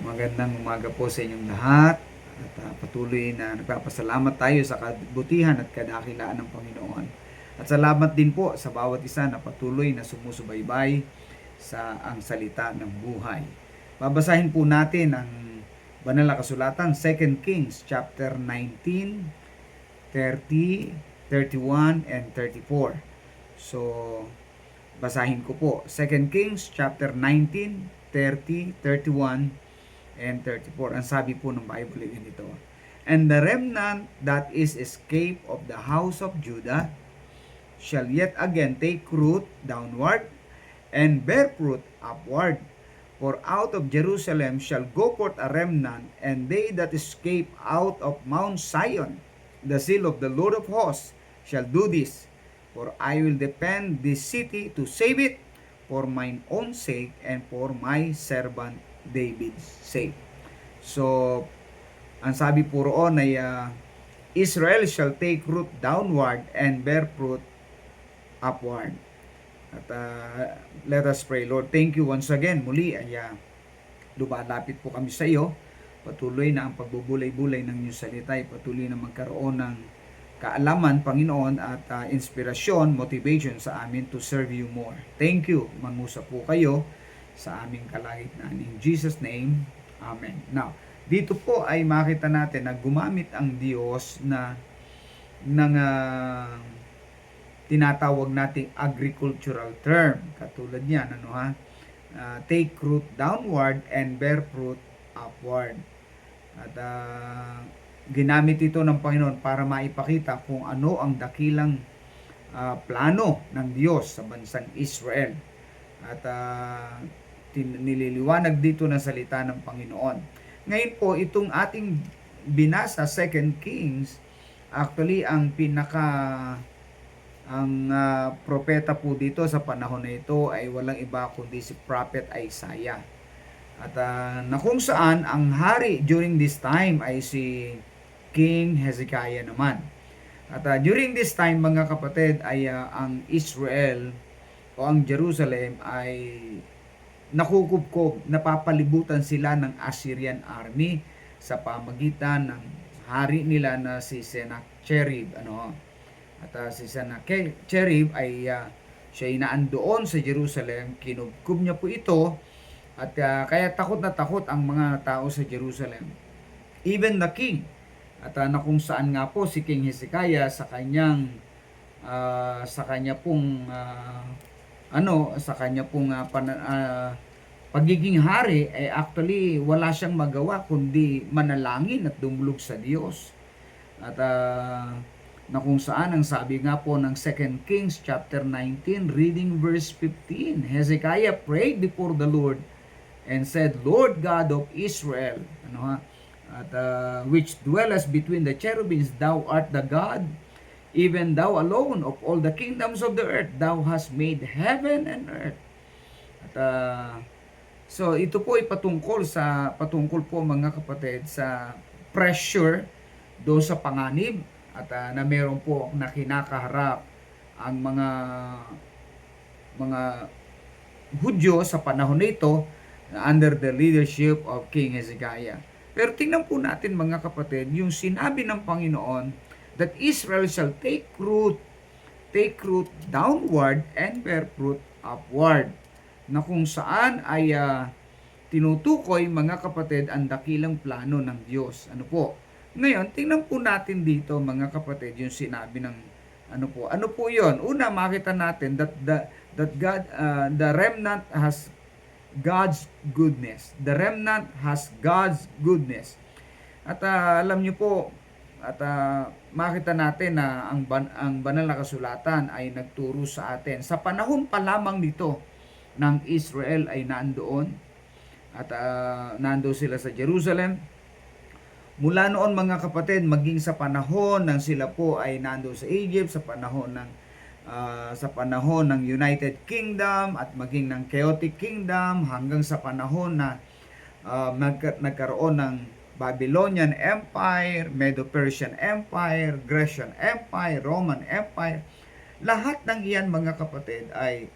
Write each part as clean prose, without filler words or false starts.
Magandang umaga po sa inyong lahat at patuloy na nagpapasalamat tayo sa kabutihan at kadakilaan ng Panginoon. At salamat din po sa bawat isa na patuloy na sumusubaybay sa ang salita ng buhay. Babasahin po natin ang banal na kasulatan, 2 Kings chapter 19, 30, 31, and 34. So, basahin ko po. 2 Kings chapter 19, 30, 31, and 34. Ang sabi po ng Bible ay ganito. And the remnant that is escaped of the house of Judah shall yet again take root downward and bear fruit upward. For out of Jerusalem shall go forth a remnant, and they that escape out of Mount Zion, the seal of the Lord of hosts, shall do this. For I will defend this city to save it for mine own sake and for my servant David's sake. So, ang sabi po roon ay Israel shall take root downward and bear fruit upward. At let us pray. Lord, thank you once again. Muli ay lumalapit po kami sa iyo. Patuloy na ang pagbubulay-bulay ng iyong salita ay patuloy na magkaroon ng kaalaman, Panginoon, at inspirasyon, motivation sa amin to serve you more. Thank you. Mangusap po kayo sa aming kalagitnaan. In Jesus' name, Amen. Now, dito po ay makita natin na gumamit ang Diyos ng tinatawag nating agricultural term. Katulad niyan, take root downward and bear fruit upward. At ginamit ito ng Panginoon para maipakita kung ano ang dakilang plano ng Diyos sa bansang Israel. At nililiwanag dito ng salita ng Panginoon. Ngayon po, itong ating binasa, 2 Kings, actually ang propeta po dito sa panahon na ito ay walang iba kundi si Prophet Isaiah. At na kung saan ang hari during this time ay si King Hezekiah naman. At during this time, mga kapatid, ay ang Israel o ang Jerusalem ay nakukubkob, napapalibutan sila ng Assyrian army sa pamagitan ng hari nila na si Sennacherib. At si Sennacherib ay siya ay naandoon sa Jerusalem, kinubkob niya po ito at kaya takot na takot ang mga tao sa Jerusalem. Even the king. At na kung saan nga po si King Hezekiah sa kanya pong pagiging hari ay actually wala siyang magawa kundi manalangin at dumulog sa Diyos. At na kung saan ang sabi nga po ng 2 Kings chapter 19 reading verse 15, Hezekiah prayed before the Lord and said, Lord God of Israel, which dwellest between the cherubims, thou art the God, even thou alone of all the kingdoms of the earth, thou hast made heaven and earth. At so ito po ay patungkol po mga kapatid sa pressure doon sa panganib at na meron po na kinakaharap ang mga Hudyo sa panahon nito under the leadership of King Hezekiah. Pero tingnan po natin mga kapatid, yung sinabi ng Panginoon that Israel shall take root downward and bear fruit upward. Na kung saan ay tinutukoy mga kapatid ang dakilang plano ng Diyos. Ano po? Ngayon, tingnan po natin dito mga kapatid yung sinabi ng ano po 'yon? Una, makita natin that God, the remnant has God's goodness. The remnant has God's goodness. At alam niyo po, at makita natin na ang banal na kasulatan ay nagturo sa atin. Sa panahon pa lamang nito ng Israel ay nandoon at nandoon sila sa Jerusalem. Mula noon mga kapatid, maging sa panahon ng sila po ay nandoon sa Egypt, sa panahon ng United Kingdom at maging ng chaotic kingdom hanggang sa panahon na nagkaroon ng Babylonian Empire, Medo-Persian Empire, Grecian Empire, Roman Empire. Lahat ng iyan mga kapatid ay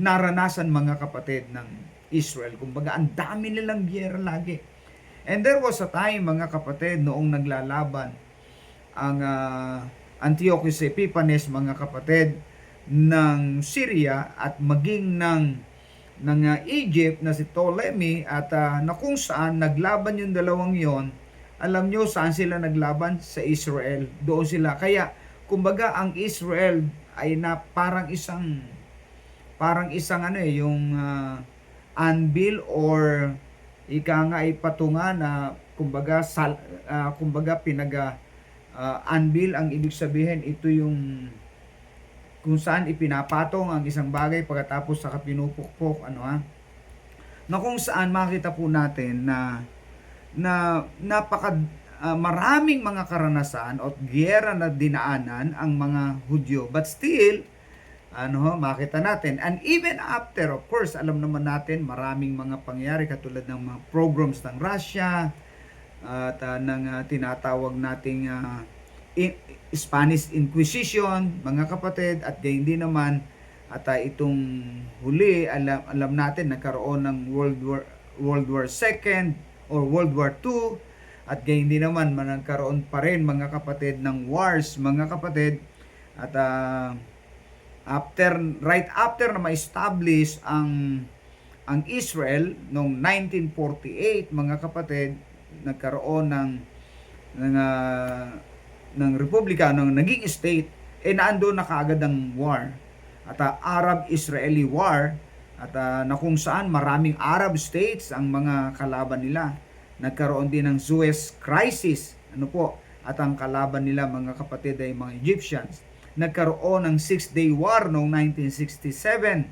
naranasan mga kapatid ng Israel. Kumbaga, ang dami nilang giyera lagi. And there was a time, mga kapatid, noong naglalaban ang Antiochus Epiphanes, mga kapatid, ng Syria at maging ng Egypt na si Ptolemy at na kung saan naglaban yung dalawang yon. Alam nyo saan sila naglaban? Sa Israel. Doon sila. Kaya, kumbaga, ang Israel ay na parang isang ano yung anvil or ika nga ay patunga na kumbaga anvil ang ibig sabihin ito yung kung saan ipinapatong ang isang bagay pagkatapos sa pinupukpok na kung saan makita po natin na maraming mga karanasan at giyera na dinaanan ang mga Hudyo, but still makita natin. And even after, of course, alam naman natin, maraming mga pangyayari katulad ng mga programs ng Russia at ng tinatawag nating Spanish Inquisition, mga kapatid, at gayon din naman at itong huli, alam natin nagkaroon ng World War II or World War II, at gayon din naman nagkaroon pa rin, mga kapatid, ng wars, mga kapatid, at right after na ma-establish ang Israel noong 1948, mga kapatid, nagkaroon ng republika, ng naging state, naandun na kaagad ang war at Arab-Israeli war at na kung saan maraming Arab states ang mga kalaban nila. Nagkaroon din ng Suez Crisis, at ang kalaban nila, mga kapatid, ay mga Egyptians. Nagkaroon ng Six-Day War noong 1967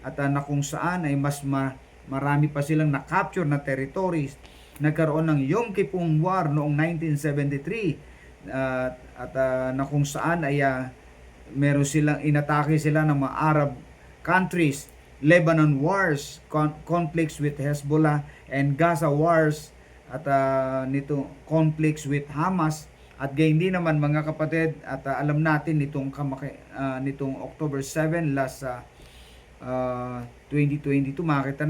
at na kung saan ay mas marami pa silang na-capture na territories. Nagkaroon ng Yom Kippur War noong 1973 at na kung saan ay meron silang inatake sila ng mga Arab countries. Lebanon Wars, conflicts with Hezbollah, and Gaza Wars at nito conflicts with Hamas. At gayon din naman, mga kapatid, at alam natin nitong October 7 last 2022, nakita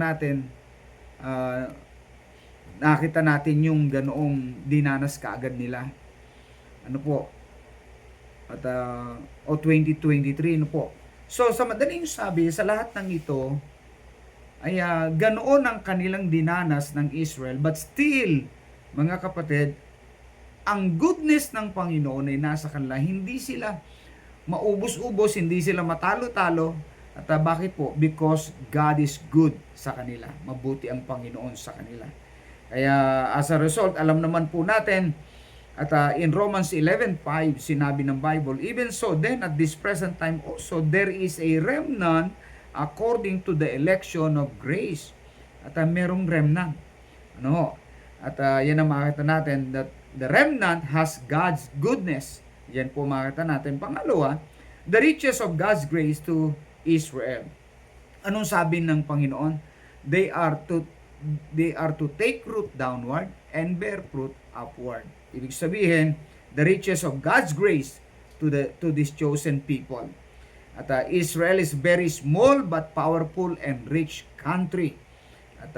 natin yung ganoong dinanas kaagad nila. At 2023 So sa madaling sabi, sa lahat ng ito ay ganoon ang kanilang dinanas ng Israel, but still, mga kapatid, ang goodness ng Panginoon ay nasa kanila. Hindi sila maubos-ubos, hindi sila matalo-talo. At bakit po? Because God is good sa kanila. Mabuti ang Panginoon sa kanila. Kaya as a result, alam naman po natin, at in Romans 11:5, sinabi ng Bible, even so then at this present time also, there is a remnant according to the election of grace. At merong remnant. At yan ang makita natin, that the remnant has God's goodness. Yan po makita natin. Pangalawa, the riches of God's grace to Israel. Anong sabi ng Panginoon? They are to take root downward and bear fruit upward. Ibig sabihin, the riches of God's grace to this chosen people. At Israel is very small but powerful and rich country. At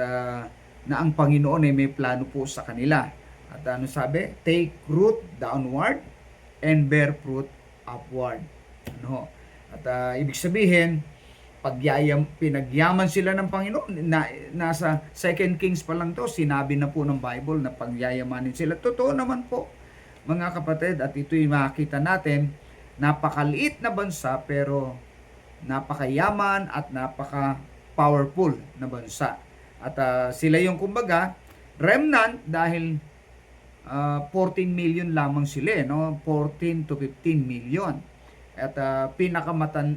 na ang Panginoon ay may plano po sa kanila. At ano sabi? Take root downward and bear fruit upward. At ibig sabihin, pinagyaman sila ng Panginoon. Nasa 2 Kings pa lang to, sinabi na po ng Bible na pagyayamanin sila. Totoo naman po, mga kapatid, at ito'y makita natin, napakaliit na bansa pero napakayaman at napaka-powerful na bansa. At sila yung kumbaga, remnant dahil 14 million lamang sila, 14 to 15 million. At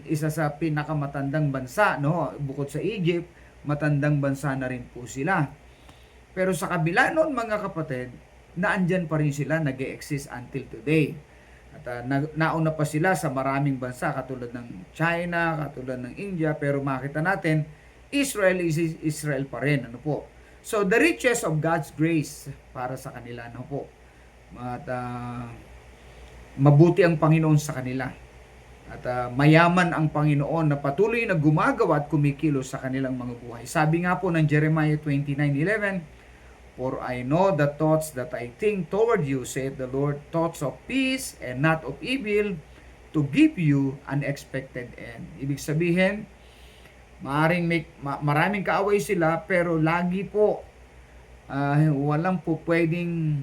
isa sa pinakamatandang bansa, bukod sa Egypt, matandang bansa na rin po sila. Pero sa kabila noon, mga kapatid, naandyan pa rin sila, nag-e-exist until today. At nauna pa sila sa maraming bansa, katulad ng China, katulad ng India, pero makita natin, Israel is Israel pa rin. So, the riches of God's grace para sa kanila, At mabuti ang Panginoon sa kanila. At mayaman ang Panginoon na patuloy na gumagawa at kumikilos sa kanilang mga buhay. Sabi nga po ng Jeremiah 29:11, "For I know the thoughts that I think toward you, saith the Lord, thoughts of peace and not of evil, to give you an expected end." Ibig sabihin, maraming kaaway sila, pero lagi po walang po pwedeng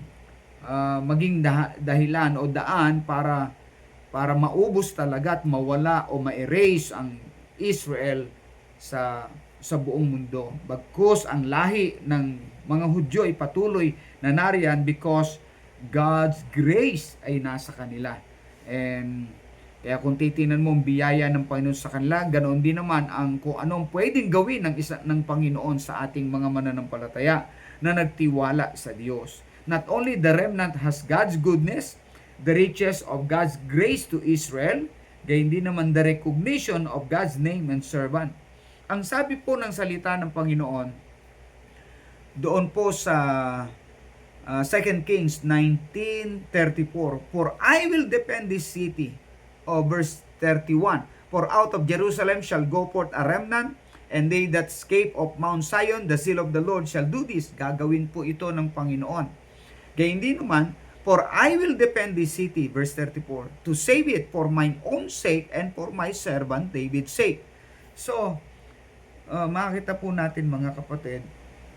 maging dahilan o daan para maubos talaga at mawala o ma-erase ang Israel sa buong mundo. Bagkus ang lahi ng mga Hudyo ay patuloy na nariyan because God's grace ay nasa kanila. And kaya kung titinan mo ang biyaya ng Panginoon sa kanila, ganoon din naman ang kung anong pwedeng gawin ng Panginoon sa ating mga mananampalataya na nagtiwala sa Diyos. Not only the remnant has God's goodness, the riches of God's grace to Israel, gayon din naman the recognition of God's name and servant. Ang sabi po ng salita ng Panginoon, doon po sa 2 Kings 19:34, "For I will defend this city," o verse 31, "For out of Jerusalem shall go forth a remnant, and they that escape of Mount Zion, the seal of the Lord shall do this." Gagawin po ito ng Panginoon. Gayon din naman, "For I will defend this city," verse 34, "to save it for mine own sake and for my servant David's sake." So, makita po natin mga kapatid,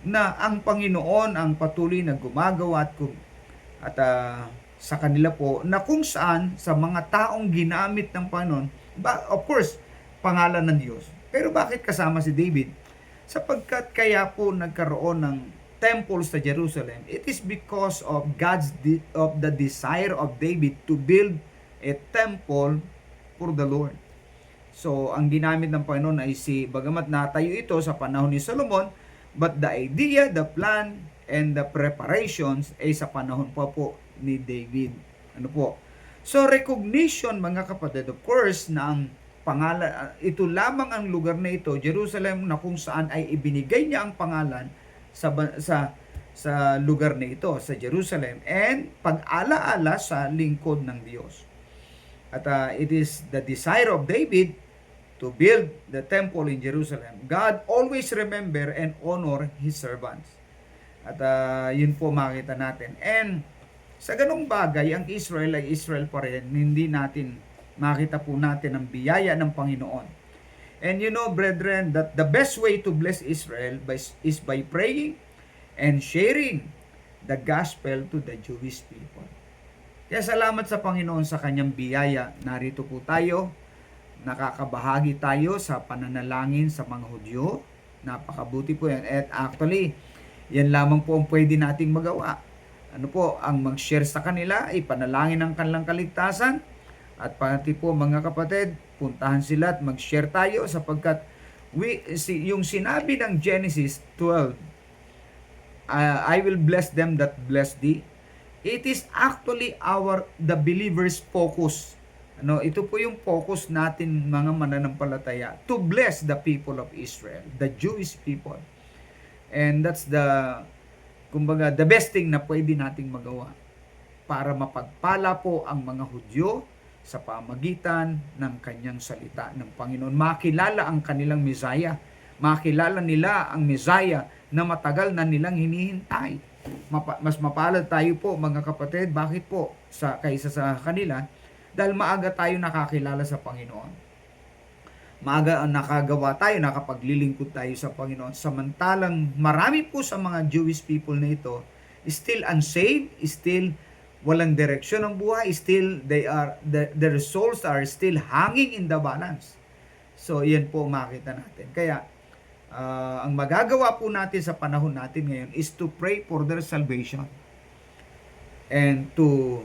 na ang Panginoon ang patuloy na gumagawa at sa kanila po, na kung saan sa mga taong ginamit ng Panginoon, of course, pangalan ng Diyos. Pero bakit kasama si David? Sapagkat kaya po nagkaroon ng temple sa Jerusalem, it is because of the desire of David to build a temple for the Lord. So, ang ginamit ng Panginoon ay bagamat natayo ito sa panahon ni Solomon, but the idea, the plan, and the preparations ay sa panahon pa po ni David. Ano po? So, recognition mga kapatid, of course, na ang pangalan, ito lamang ang lugar na ito, Jerusalem, na kung saan ay ibinigay niya ang pangalan sa lugar na ito, sa Jerusalem, and pag-alaala sa lingkod ng Diyos. At it is the desire of David to build the temple in Jerusalem. God always remember and honor His servants. At yun po makita natin. And sa ganong bagay, ang Israel ay Israel pa rin. Hindi natin makita po natin ang biyaya ng Panginoon. And you know, brethren, that the best way to bless Israel is by praying and sharing the gospel to the Jewish people. Kaya salamat sa Panginoon sa kanyang biyaya. Narito po tayo, nakakabahagi tayo sa pananalangin sa mga Hudyo. Napakabuti po yan. At actually, yan lamang po ang pwede nating magawa. Ano po, ang mag-share sa kanila, ipanalangin ang kanilang kaligtasan. At pati po mga kapatid, puntahan sila at mag-share tayo sapagkat yung sinabi ng Genesis 12, I will bless them that bless thee. It is actually the believers' focus. Ito po yung focus natin mga mananampalataya, to bless the people of Israel, the Jewish people. And that's the best thing na pwede nating magawa para mapagpala po ang mga Hudyo sa pamagitan ng kanyang salita ng Panginoon. Makilala ang kanilang Messiah. Makilala nila ang Messiah na matagal na nilang hinihintay. Mas mapalad tayo po mga kapatid. Bakit po? Kaysa sa kanila, dahil maaga tayo nakakilala sa Panginoon. Maaga nakagawa tayo, nakapaglilingkod tayo sa Panginoon. Samantalang marami po sa mga Jewish people na ito, still unsaved, still walang direksyon ng buhay, still their souls are still hanging in the balance. So, yan po makita natin. Kaya, ang magagawa po natin sa panahon natin ngayon is to pray for their salvation and to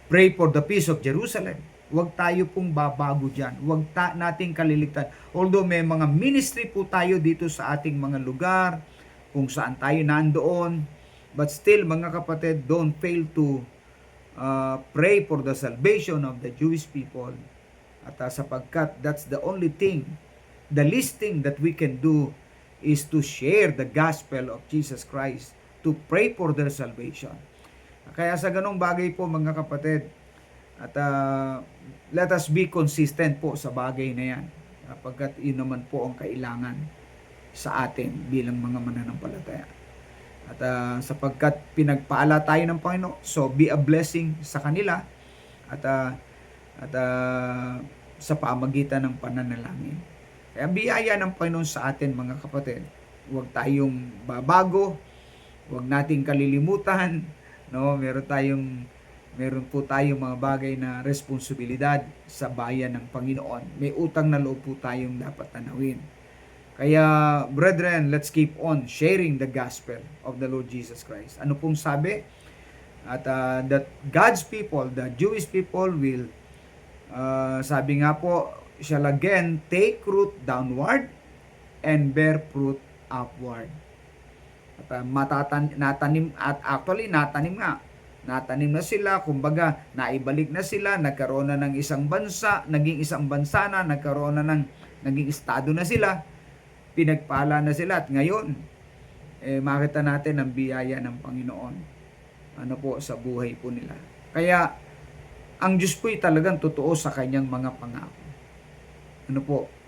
pray for the peace of Jerusalem. Huwag tayo pong babago dyan. Huwag nating kaliligtan. Although may mga ministry po tayo dito sa ating mga lugar, kung saan tayo nandoon, but still, mga kapatid, don't fail to pray for the salvation of the Jewish people. At sapagkat that's the only thing, the least thing that we can do is to share the gospel of Jesus Christ, to pray for their salvation. Kaya sa ganong bagay po, mga kapatid, At let us be consistent po sa bagay na yan, sapagkat yun naman po ang kailangan sa atin bilang mga mananampalataya. At sapagkat pinagpaala tayo ng Panginoon, so be a blessing sa kanila at sa pamagitan ng pananalangin. Kaya biyaya ng Panginoon sa atin, mga kapatid. Huwag tayong babago, huwag nating kalilimutan, no? Meron po tayong mga bagay na responsibilidad sa bayan ng Panginoon. May utang na loob po tayong dapat tanawin. Kaya, brethren, let's keep on sharing the gospel of the Lord Jesus Christ. Ano pong sabi? At that God's people, the Jewish people will, sabi nga po, shall again take root downward and bear fruit upward. At natanim na sila, kumbaga naibalik na sila, nagkaroon na ng isang bansa, naging isang bansa na, nagkaroon na ng naging estado na sila, pinagpala na sila, at ngayon makita natin ang biyaya ng Panginoon sa buhay po nila. Kaya ang Diyos po'y talagang totoo sa kanyang mga pangako.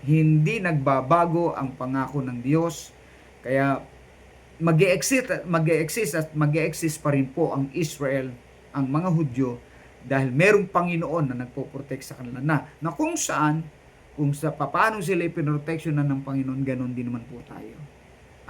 Hindi nagbabago ang pangako ng Diyos. Kaya mag-e-exist pa rin po ang Israel, ang mga Hudyo, dahil merong Panginoon na nagpo-protect sa kanila na kung paano sila ipinoproteksyonan ng Panginoon, ganon din naman po tayo.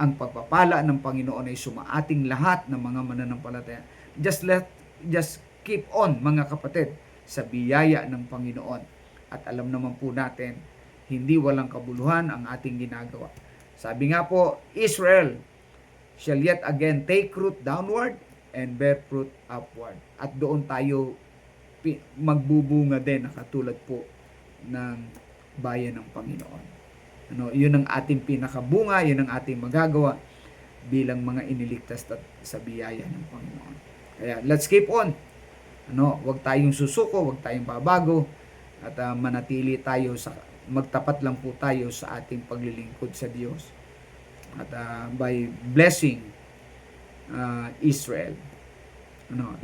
Ang pagpapala ng Panginoon ay sumaating lahat ng mga mananampalataya. Just keep on, mga kapatid, sa biyaya ng Panginoon. At alam naman po natin, hindi walang kabuluhan ang ating ginagawa. Sabi nga po, Israel shall yet again take root downward and bear fruit upward. At doon tayo magbubunga din na katulad po ng bayan ng Panginoon. Yun ang ating pinakabunga, yun ang ating magagawa bilang mga iniligtas sa biyaya ng Panginoon. Kaya let's keep on. Huwag tayong susuko, huwag tayong babago, at manatili tayo magtapat lang po tayo sa ating paglilingkod sa Diyos. At by blessing Israel.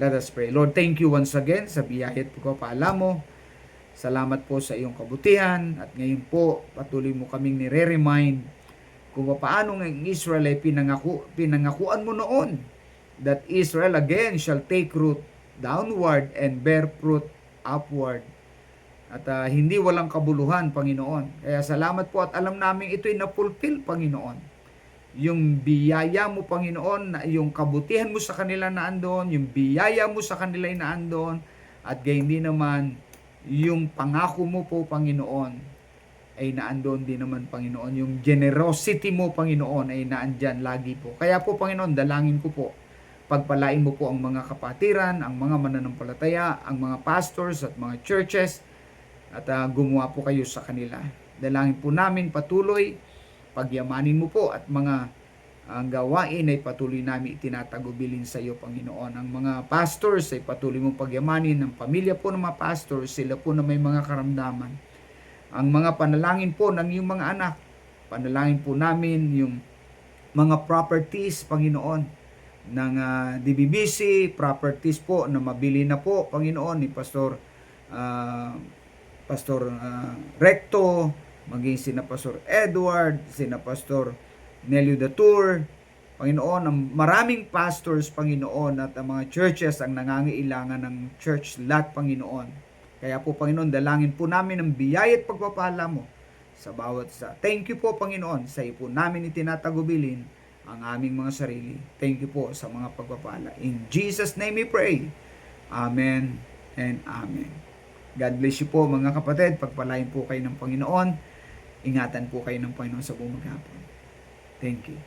Let us pray. Lord, thank you once again sa biyaya at pagpapala mo. Salamat po sa iyong kabutihan, at ngayon po patuloy mo kaming nire-remind kung paano ng Israel ay pinangakuan mo noon that Israel again shall take root downward and bear fruit upward. At hindi walang kabuluhan, Panginoon. Kaya salamat po, at alam namin ito'y na-fulfill, Panginoon. Yung biyaya mo, Panginoon, yung kabutihan mo sa kanila na andon, yung biyaya mo sa kanila na andon, at gayon din naman, yung pangako mo po, Panginoon, ay naandon din naman, Panginoon. Yung generosity mo, Panginoon, ay naandyan lagi po. Kaya po, Panginoon, dalangin ko po, pagpalain mo po ang mga kapatiran, ang mga mananampalataya, ang mga pastors at mga churches, at gumawa po kayo sa kanila. Dalangin po namin patuloy, pagyamanin mo po, at ang gawain ay patuloy namin itinatagubilin sa iyo, Panginoon. Ang mga pastors ay patuloy mong pagyamanin, ang pamilya po ng mga pastors, sila po na may mga karamdaman. Ang mga panalangin po ng iyong mga anak, panalangin po namin yung mga properties, Panginoon, ng DBBC, properties po na mabili na po, Panginoon, ni Pastor Recto, maging sina Pastor Edward, sina Pastor Nelio Datur, Panginoon, ang maraming pastors, Panginoon, at ang mga churches ang nangangailangan ng church lot, Panginoon. Kaya po, Panginoon, dalangin po namin ang biyaya at pagpapala mo sa bawat isa. Thank you po, Panginoon, sa iyo po namin itinatagubilin ang aming mga sarili. Thank you po sa mga pagpapala. In Jesus' name we pray. Amen and Amen. God bless you po, mga kapatid. Pagpalain po kayo ng Panginoon. Ingatan po kayo ng Panginoon sa buong maghapon. Thank you.